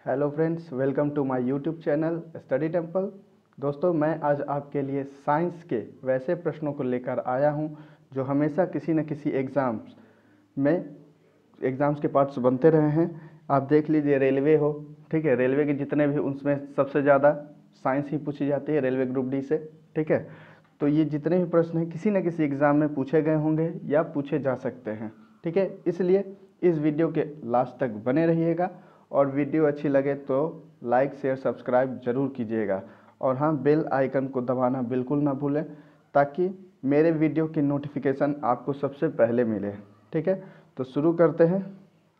Hello friends, welcome to my YouTube channel study temple. दोस्तों, मैं आज आपके लिए साइंस के वैसे प्रश्नों को लेकर आया हूं जो हमेशा किसी न किसी एग्ज़ाम्स के पार्ट्स बनते रहे हैं। आप देख लीजिए, रेलवे हो, ठीक है, रेलवे के जितने भी उसमें सबसे ज़्यादा साइंस ही पूछी जाती है, रेलवे ग्रुप डी से, ठीक है। तो ये जितने भी प्रश्न हैं किसी न किसी एग्ज़ाम में पूछे गए होंगे या पूछे जा सकते हैं, ठीक है। इसलिए इस वीडियो के लास्ट तक बने रहिएगा और वीडियो अच्छी लगे तो लाइक शेयर सब्सक्राइब ज़रूर कीजिएगा। और हाँ, बेल आइकन को दबाना बिल्कुल ना भूलें ताकि मेरे वीडियो की नोटिफिकेशन आपको सबसे पहले मिले, ठीक है। तो शुरू करते हैं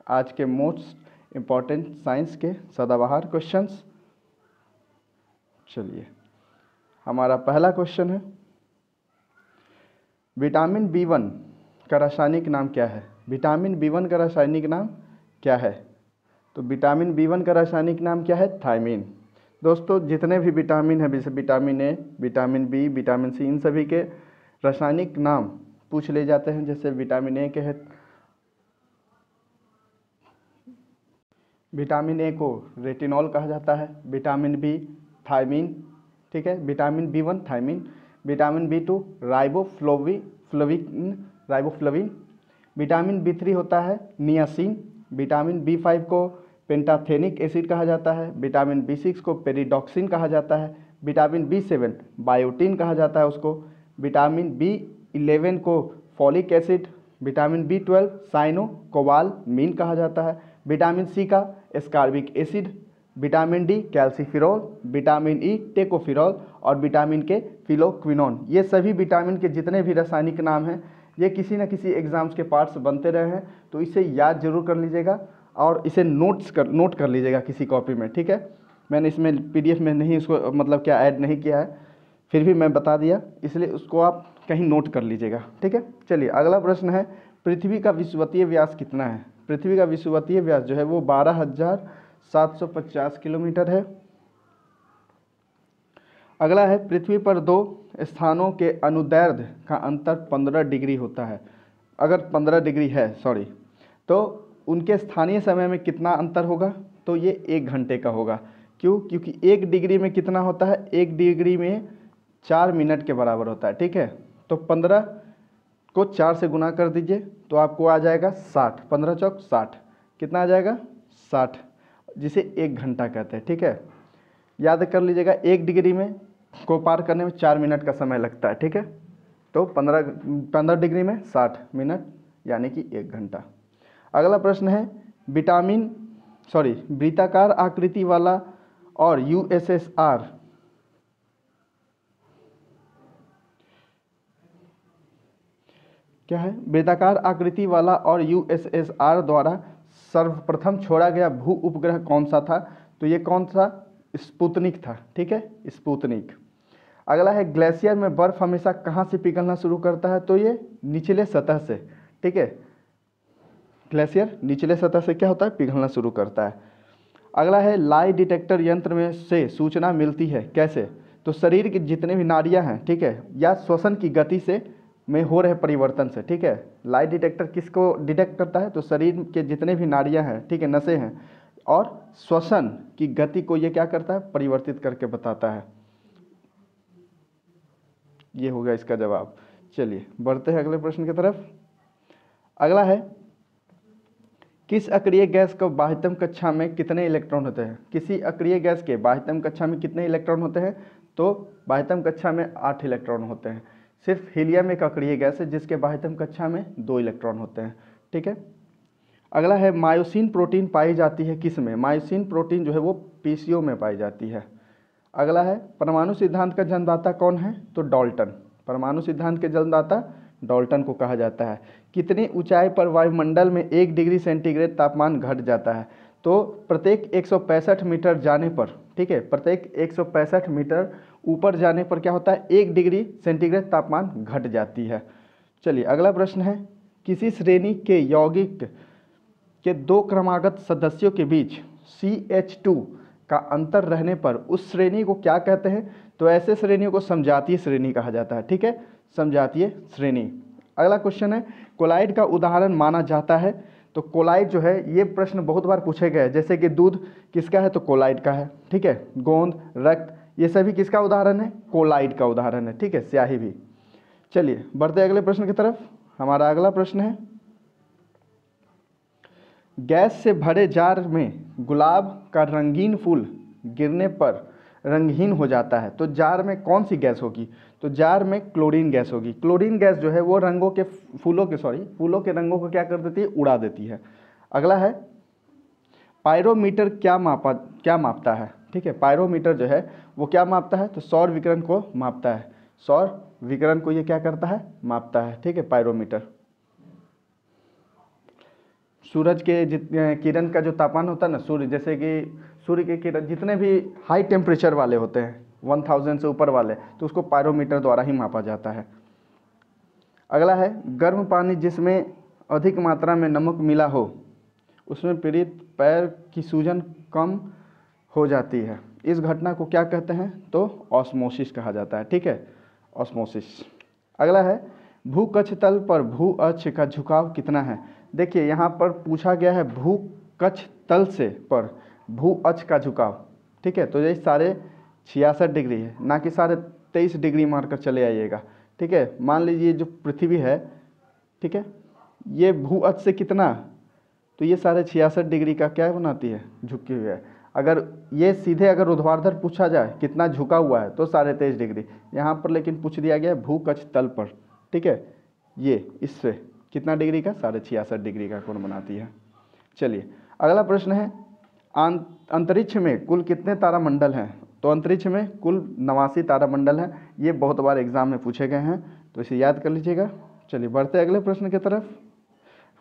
आज के मोस्ट इम्पॉर्टेंट साइंस के सदाबहार क्वेश्चंस। चलिए, हमारा पहला क्वेश्चन है, विटामिन B1 का रासायनिक नाम क्या है? विटामिन B1 का रासायनिक नाम क्या है? तो विटामिन B1 का रासायनिक नाम क्या है? थायमीन। दोस्तों, जितने भी विटामिन हैं, जैसे vitamin A, vitamin B, vitamin C, इन सभी के रासायनिक नाम पूछ ले जाते हैं। जैसे विटामिन ए के है, विटामिन ए को रेटिनॉल कहा जाता है, विटामिन बी थायमीन, ठीक है, vitamin B1 thiamine, vitamin B2 riboflavin, vitamin B3 होता है नियासिन, विटामिन B5 को पेंटाथेनिक एसिड कहा जाता है, विटामिन B6 को पेरिडॉक्सिन कहा जाता है, विटामिन B7 बायोटिन कहा जाता है उसको, विटामिन B11 को फॉलिक एसिड, विटामिन B12 साइनोकोबालामीन कहा जाता है, विटामिन सी का ascorbic acid, vitamin D calciferol, vitamin E tocopherol और विटामिन के फिलोक्विनोन। ये सभी विटामिन के जितने भी रासायनिक नाम हैं ये किसी न किसी एग्जाम्स के पार्ट्स बनते रहे हैं, तो इसे याद जरूर कर लीजिएगा और इसे नोट कर लीजिएगा किसी कॉपी में, ठीक है। मैंने इसमें PDF में नहीं इसको मतलब क्या ऐड नहीं किया है, फिर भी मैं बता दिया, इसलिए उसको आप कहीं नोट कर लीजिएगा, ठीक है। चलिए, अगला प्रश्न है, पृथ्वी का विषुवतीय व्यास कितना है? पृथ्वी का विषुवतीय व्यास जो है वो 12,750 किलोमीटर है। अगला है, पृथ्वी पर दो स्थानों के अनुदैर्ध्य का अंतर 15 डिग्री होता है। अगर 15 डिग्री है तो उनके स्थानीय समय में कितना अंतर होगा? तो ये 1 घंटे का होगा। क्यों? क्योंकि 1 डिग्री में कितना होता है? 1 डिग्री में 4 मिनट के बराबर होता है, ठीक है। तो 15 को 4 से गुना कर दीजिए तो आपको आ जाएगा 60, 15 चौक 60, कितना आ जाएगा? 60, जिसे 1 घंटा कहते हैं, ठीक है। याद कर लीजिएगा, 1 डिग्री में को पार करने में 4 मिनट का समय लगता है, ठीक है। तो 15 डिग्री में 60 मिनट यानी कि 1 घंटा। अगला प्रश्न है, वृत्ताकार आकृति वाला और USSR क्या है? वृत्ताकार आकृति वाला और USSR द्वारा सर्वप्रथम छोड़ा गया भू उपग्रह कौन सा था? तो ये कौन सा? स्पुतनिक था, ठीक है, स्पुतनिक। अगला है, ग्लेशियर में बर्फ हमेशा कहाँ से पिघलना शुरू करता है? तो ये निचले सतह से, ठीक है। ग्लेशियर निचले सतह से क्या होता है? पिघलना शुरू करता है। अगला है, लाई डिटेक्टर यंत्र में से सूचना मिलती है कैसे? तो शरीर की जितने भी नाड़ियाँ हैं, ठीक है, या श्वसन की गति से में हो रहे परिवर्तन से, ठीक है। लाई डिटेक्टर किसको डिटेक्ट करता है? तो शरीर के जितने भी नाड़ियाँ हैं, ठीक है, नसें हैं, और श्वसन की गति को ये क्या करता है? परिवर्तित करके बताता है। ये हो गया इसका जवाब। चलिए, बढ़ते हैं अगले प्रश्न की तरफ। अगला है, किस अक्रिय गैस को बाह्यतम कक्षा में कितने इलेक्ट्रॉन होते हैं? किसी अक्रिय गैस के बाह्यतम कक्षा में कितने इलेक्ट्रॉन होते हैं? तो बाह्यतम कक्षा में 8 इलेक्ट्रॉन होते हैं। सिर्फ हीलियम एक अक्रिय गैस है जिसके बाह्यतम कक्षा में 2 इलेक्ट्रॉन होते हैं, ठीक है। अगला है, मायोसिन प्रोटीन पाई जाती है किस में? मायोसिन प्रोटीन जो है वो PCO में पाई जाती है। अगला है, परमाणु सिद्धांत का जन्मदाता कौन है? तो डाल्टन। परमाणु सिद्धांत के जन्मदाता डाल्टन को कहा जाता है। कितनी ऊंचाई पर वायुमंडल में 1 डिग्री सेंटीग्रेड तापमान घट जाता है? तो प्रत्येक 165 मीटर जाने पर, ठीक है, प्रत्येक 165 मीटर ऊपर जाने पर क्या होता है? 1 डिग्री सेंटीग्रेड तापमान घट जाती है। चलिए, अगला प्रश्न है, किसी श्रेणी के यौगिक के 2 क्रमागत सदस्यों के बीच CH2 का अंतर रहने पर उस श्रेणी को क्या कहते हैं? तो ऐसे श्रेणियों को समजातीय श्रेणी कहा जाता है, ठीक है, समजातीय श्रेणी। अगला क्वेश्चन है, कोलाइड का उदाहरण माना जाता है तो कोलाइड जो है, ये प्रश्न बहुत बार पूछे गए हैं, जैसे कि दूध किसका है तो कोलाइड का है, ठीक है। गोंद, रक्त, ये सभी किसका उदाहरण है, कोलाइड का उदाहरण है, ठीक है। स्याही भी। चलिए बढ़ते अगले प्रश्न की तरफ। हमारा अगला प्रश्न है, गैस से भरे जार में गुलाब का रंगीन फूल गिरने पर रंगहीन हो जाता है, तो जार में कौन सी गैस होगी, तो जार में क्लोरीन गैस होगी। क्लोरीन गैस जो है वो रंगों के फूलों के रंगों को क्या कर देती है, उड़ा देती है। अगला है, पायरोमीटर क्या मापता है, ठीक है। पायरोमीटर जो है वो क्या मापता है, तो सौर विकिरण को मापता है। सौर विकिरण को ये क्या करता है, मापता है, ठीक है, पायरोमीटर। सूरज के किरण का जो तापमान होता है ना, सूर्य जैसे कि सूर्य के किरण जितने भी हाई टेम्परेचर वाले होते हैं, 1000 से ऊपर वाले, तो उसको पायरोमीटर द्वारा ही मापा जाता है। अगला है, गर्म पानी जिसमें अधिक मात्रा में नमक मिला हो उसमें पीड़ित पैर की सूजन कम हो जाती है, इस घटना को क्या कहते हैं, तो ऑस्मोसिस कहा जाता है, ठीक है, ऑस्मोसिस। अगला है, भूकक्ष तल पर भू अक्ष का झुकाव कितना है। देखिए यहाँ पर पूछा गया है भूकक्ष तल से पर भू अक्ष का झुकाव, ठीक है। तो ये सारे 66 डिग्री है, ना कि सारे 23 डिग्री मारकर चले आइएगा, ठीक है। मान लीजिए जो पृथ्वी है, ठीक है, ये भू अक्ष से कितना, तो ये सारे 66 डिग्री का क्या बनाती है, झुकी हुई है। अगर ये सीधे अगर ऊर्ध्वाधर पूछा जाए कितना झुका हुआ है तो 23.5 डिग्री। यहाँ पर लेकिन पूछ दिया गया है भूकक्ष तल पर, ठीक है, ये इससे कितना डिग्री का, 66.5 डिग्री का कोण बनाती है। चलिए अगला प्रश्न है, अंतरिक्ष में कुल कितने तारामंडल हैं, तो अंतरिक्ष में कुल 89 तारामंडल हैं। ये बहुत बार एग्जाम में पूछे गए हैं, तो इसे याद कर लीजिएगा। चलिए बढ़ते अगले प्रश्न की तरफ।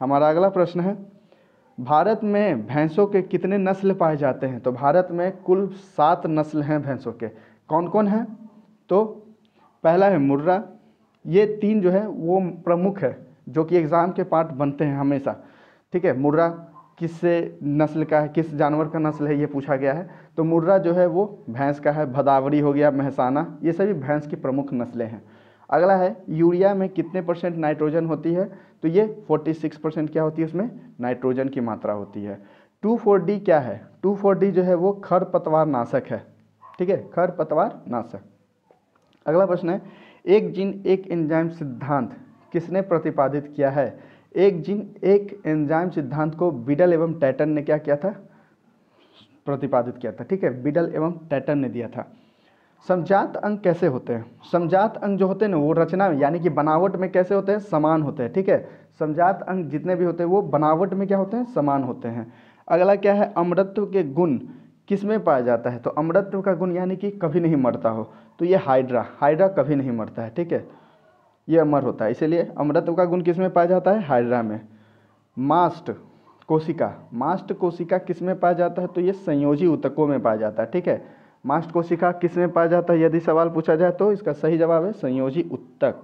हमारा अगला प्रश्न है, भारत में भैंसों के कितने नस्ल पाए जाते हैं, तो भारत में कुल 7 नस्ल हैं भैंसों के। कौन कौन हैं, तो पहला है मुर्रा, ये 3 जो है वो प्रमुख है जो कि एग्ज़ाम के पार्ट बनते हैं हमेशा, ठीक है। मुर्रा किससे नस्ल का है, किस जानवर का नस्ल है, ये पूछा गया है, तो मुर्रा जो है वो भैंस का है। भदावरी हो गया, महसाना, ये सभी भैंस की प्रमुख नस्लें हैं। अगला है, यूरिया में कितने % नाइट्रोजन होती है, तो ये 46% क्या होती है, उसमें नाइट्रोजन की मात्रा होती है। 2,4-D क्या है, 2,4-D जो है वो खरपतवार नाशक है, ठीक है, खरपतवार नाशक। अगला प्रश्न है, एक जीन एक एंजाइम सिद्धांत किसने प्रतिपादित किया है। एक जीन एक एंजाइम सिद्धांत को बिडल एवं टैटन ने क्या किया था, प्रतिपादित किया था, ठीक है, बिडल एवं टैटन ने दिया था। समजात अंग कैसे होते हैं, समजात अंग जो होते हैं ना वो रचना में यानी कि बनावट में कैसे होते हैं, समान होते हैं, ठीक है। समजात अंग जितने भी होते हैं वो बनावट में क्या होते हैं, समान होते हैं। अगला क्या है, अमरत्व के गुण किस में पाया जाता है, तो अमरत्व का गुण यानी कि कभी नहीं मरता हो, तो ये हाइड्रा कभी नहीं मरता है, ठीक है, ये अमर होता है, इसीलिए अमरत्व का गुण किस में पाया जाता है, हाइड्रा में। मास्ट कोशिका किस में पाया जाता है, तो ये संयोजी ऊतकों में पाया जाता है, ठीक है। मास्ट कोशिका किस में पाया जाता है, यदि सवाल पूछा जाए तो इसका सही जवाब है संयोजी ऊतक।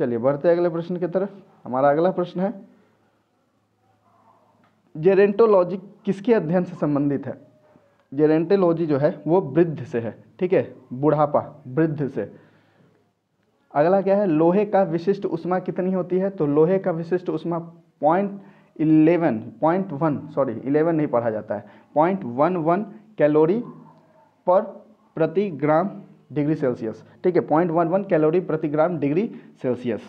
चलिए बढ़ते अगले प्रश्न की तरफ। हमारा अगला प्रश्न है, जेरेंटोलॉजी किसके अध्ययन से संबंधित है। जेरेंटोलॉजी जो है वो वृद्ध से है, ठीक है, बुढ़ापा, वृद्ध से। अगला क्या है, लोहे का विशिष्ट उष्मा कितनी होती है, तो लोहे का विशिष्ट उष्मा 11 नहीं पढ़ा जाता है, 0.11 कैलोरी पर प्रति ग्राम डिग्री सेल्सियस, ठीक है, 0.11 कैलोरी प्रति ग्राम डिग्री सेल्सियस।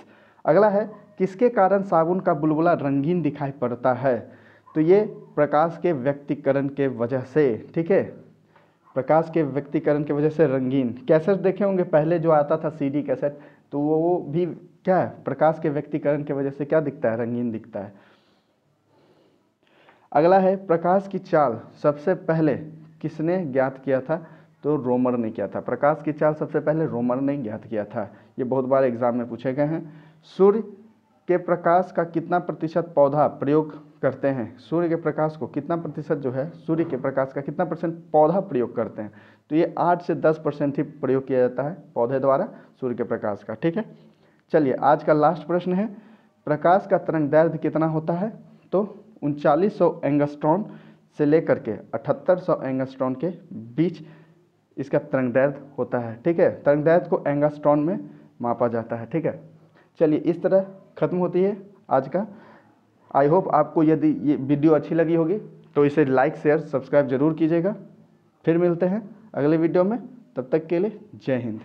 अगला है, किसके कारण साबुन का बुलबुला रंगीन दिखाई पड़ता है, तो ये प्रकाश के व्यक्तीकरण के वजह से, ठीक है, प्रकाश के व्यक्तीकरण की वजह से रंगीन। कैसेट देखे होंगे पहले जो आता था CD कैसेट, तो वो भी क्या है, प्रकाश के व्यक्तीकरण की वजह से क्या दिखता है, रंगीन दिखता है। अगला है, प्रकाश की चाल सबसे पहले किसने ज्ञात किया था, तो रोमर ने किया था। प्रकाश की चाल सबसे पहले रोमर ने ज्ञात किया था, ये बहुत बार एग्जाम में पूछे गए हैं। सूर्य के प्रकाश का कितना प्रतिशत पौधा प्रयोग करते हैं, सूर्य के प्रकाश को कितना प्रतिशत जो है, सूर्य के प्रकाश का कितना % पौधा प्रयोग करते हैं, तो ये 8 से 10% ही प्रयोग किया जाता है पौधे द्वारा सूर्य के प्रकाश का, ठीक है। चलिए आज का लास्ट प्रश्न है, प्रकाश का तरंग दैर्ध्य कितना होता है, तो 3900 एंगस्ट्रॉन से लेकर के 7800 एंगस्ट्रॉन के बीच इसका तरंग दैर्ध्य होता है, ठीक है। तरंग दैर्ध्य को एंगस्ट्रॉन में मापा जाता है, ठीक है। चलिए इस तरह खत्म होती है आज का आई होप आपको यदि ये वीडियो अच्छी लगी होगी तो इसे लाइक शेयर सब्सक्राइब जरूर कीजिएगा। फिर मिलते हैं अगले वीडियो में, तब तक के लिए जय हिंद।